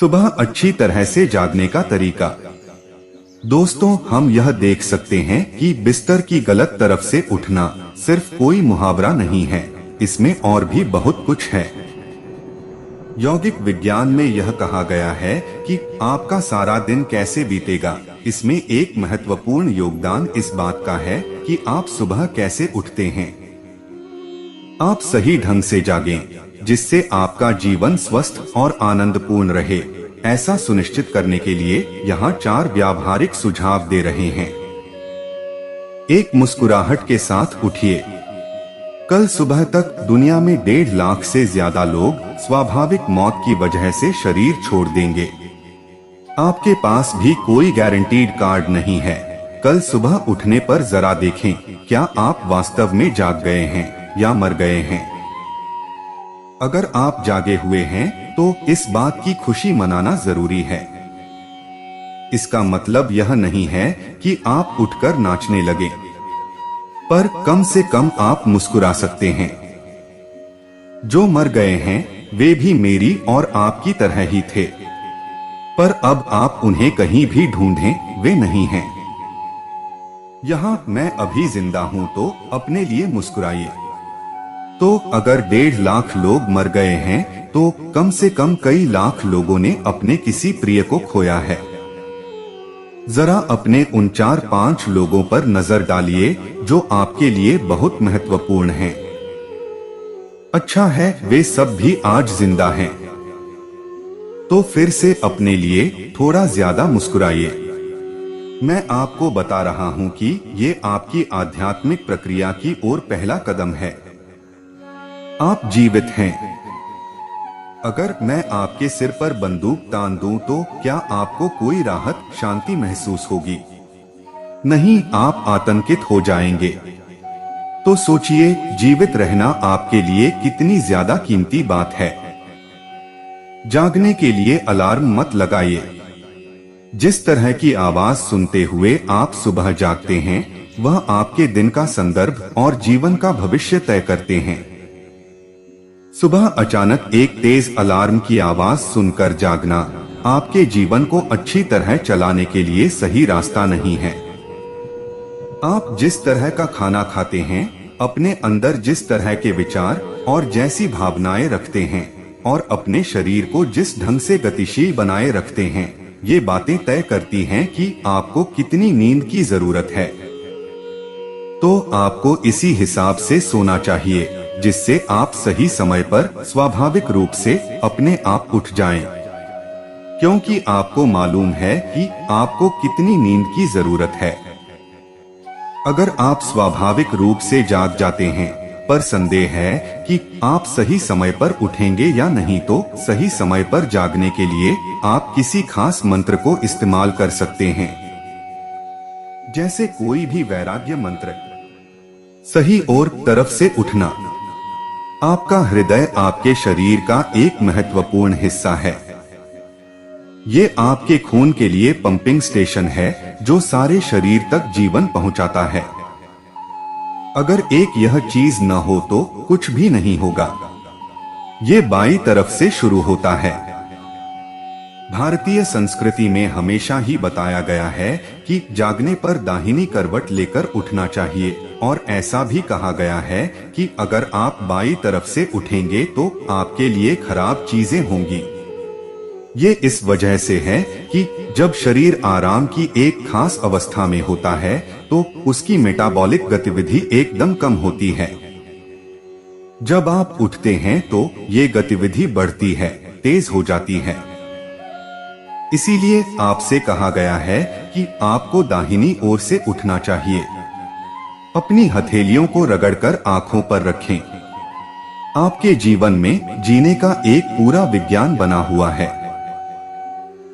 सुबह अच्छी तरह से जागने का तरीका। दोस्तों, हम यह देख सकते हैं कि बिस्तर की गलत तरफ से उठना सिर्फ कोई मुहावरा नहीं है, इसमें और भी बहुत कुछ है। यौगिक विज्ञान में यह कहा गया है कि आपका सारा दिन कैसे बीतेगा, इसमें एक महत्वपूर्ण योगदान इस बात का है कि आप सुबह कैसे उठते हैं। आप सही ढंग से जागें, जिससे आपका जीवन स्वस्थ और आनंदपूर्ण रहे। ऐसा सुनिश्चित करने के लिए यहाँ 4 व्यावहारिक सुझाव दे रहे हैं। एक, मुस्कुराहट के साथ उठिए। कल सुबह तक दुनिया में 1.5 लाख से ज्यादा लोग स्वाभाविक मौत की वजह से शरीर छोड़ देंगे। आपके पास भी कोई गारंटीड कार्ड नहीं है। कल सुबह उठने पर जरा देखें, क्या आप वास्तव में जाग गए हैं या मर गए हैं। अगर आप जागे हुए हैं तो इस बात की खुशी मनाना जरूरी है। इसका मतलब यह नहीं है कि आप उठकर नाचने लगे, पर कम से कम आप मुस्कुरा सकते हैं। जो मर गए हैं वे भी मेरी और आपकी तरह ही थे, पर अब आप उन्हें कहीं भी ढूंढें, वे नहीं हैं। यहाँ मैं अभी जिंदा हूँ तो अपने लिए मुस्कुराइए। तो अगर 1.5 लाख लोग मर गए हैं तो कम से कम कई लाख लोगों ने अपने किसी प्रिय को खोया है। जरा अपने उन 4-5 लोगों पर नजर डालिए जो आपके लिए बहुत महत्वपूर्ण हैं। अच्छा है वे सब भी आज जिंदा हैं। तो फिर से अपने लिए थोड़ा ज्यादा मुस्कुराइए। मैं आपको बता रहा हूं कि ये आपकी आध्यात्मिक प्रक्रिया की ओर पहला कदम है। आप जीवित हैं। अगर मैं आपके सिर पर बंदूक तान दूं तो क्या आपको कोई राहत, शांति महसूस होगी? नहीं, आप आतंकित हो जाएंगे। तो सोचिए, जीवित रहना आपके लिए कितनी ज्यादा कीमती बात है। जागने के लिए अलार्म मत लगाइए। जिस तरह की आवाज सुनते हुए आप सुबह जागते हैं, वह आपके दिन का संदर्भ और जीवन का भविष्य तय करते हैं। सुबह अचानक एक तेज अलार्म की आवाज सुनकर जागना आपके जीवन को अच्छी तरह चलाने के लिए सही रास्ता नहीं है। आप जिस तरह का खाना खाते हैं, अपने अंदर जिस तरह के विचार और जैसी भावनाएं रखते हैं और अपने शरीर को जिस ढंग से गतिशील बनाए रखते हैं, ये बातें तय करती हैं कि आपको कितनी नींद की जरूरत है। तो आपको इसी हिसाब से सोना चाहिए जिससे आप सही समय पर स्वाभाविक रूप से अपने आप उठ जाएं, क्योंकि आपको मालूम है कि आपको कितनी नींद की जरूरत है। अगर आप स्वाभाविक रूप से जाग जाते हैं, पर संदेह है कि आप सही समय पर उठेंगे या नहीं, तो सही समय पर जागने के लिए आप किसी खास मंत्र को इस्तेमाल कर सकते हैं, जैसे कोई भी वैराग्य मंत्र। सही और तरफ से उठना। आपका हृदय आपके शरीर का एक महत्वपूर्ण हिस्सा है। ये आपके खून के लिए पंपिंग स्टेशन है जो सारे शरीर तक जीवन पहुंचाता है। अगर एक यह चीज न हो तो कुछ भी नहीं होगा। ये बाईं तरफ से शुरू होता है। भारतीय संस्कृति में हमेशा ही बताया गया है कि जागने पर दाहिनी करवट लेकर उठना चाहिए, और ऐसा भी कहा गया है कि अगर आप बाईं तरफ से उठेंगे तो आपके लिए खराब चीजें होंगी। ये इस वजह से है कि जब शरीर आराम की एक खास अवस्था में होता है तो उसकी मेटाबॉलिक गतिविधि एकदम कम होती है। जब आप उठते हैं तो ये गतिविधि बढ़ती है, तेज हो जाती है। इसीलिए आपसे कहा गया है कि आपको दाहिनी ओर से उठना चाहिए। अपनी हथेलियों को रगड़कर आंखों पर रखें। आपके जीवन में जीने का एक पूरा विज्ञान बना हुआ है।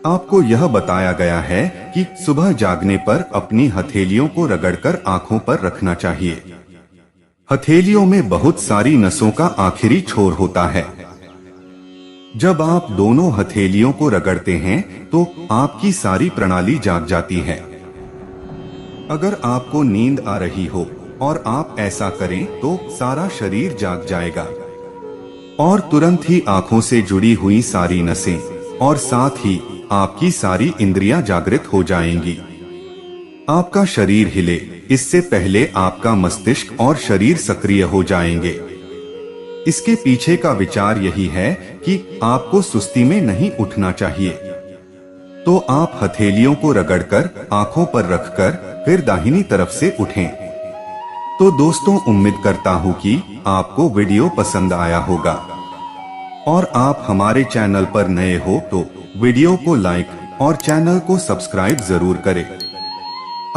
आपको यह बताया गया है कि सुबह जागने पर अपनी हथेलियों को रगड़कर आंखों पर रखना चाहिए। हथेलियों में बहुत सारी नसों का आखिरी छोर होता है। जब आप दोनों हथेलियों को रगड़ते हैं तो आपकी सारी प्रणाली जाग जाती है। अगर आपको नींद आ रही हो और आप ऐसा करें तो सारा शरीर जाग जाएगा और तुरंत ही आंखों से जुड़ी हुई सारी नसें, और साथ ही आपकी सारी इंद्रियां जागृत हो जाएंगी। आपका शरीर हिले इससे पहले आपका मस्तिष्क और शरीर सक्रिय हो जाएंगे। इसके पीछे का विचार यही है कि आपको सुस्ती में नहीं उठना चाहिए। तो आप हथेलियों को रगड़कर आंखों पर रखकर फिर दाहिनी तरफ से उठें। तो दोस्तों, उम्मीद करता हूं कि आपको वीडियो पसंद आया होगा और आप हमारे चैनल पर नए हो तो वीडियो को लाइक और चैनल को सब्सक्राइब जरूर करें।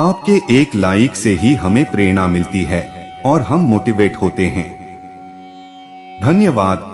आपके एक लाइक से ही हमें प्रेरणा मिलती है और हम मोटिवेट होते हैं। धन्यवाद।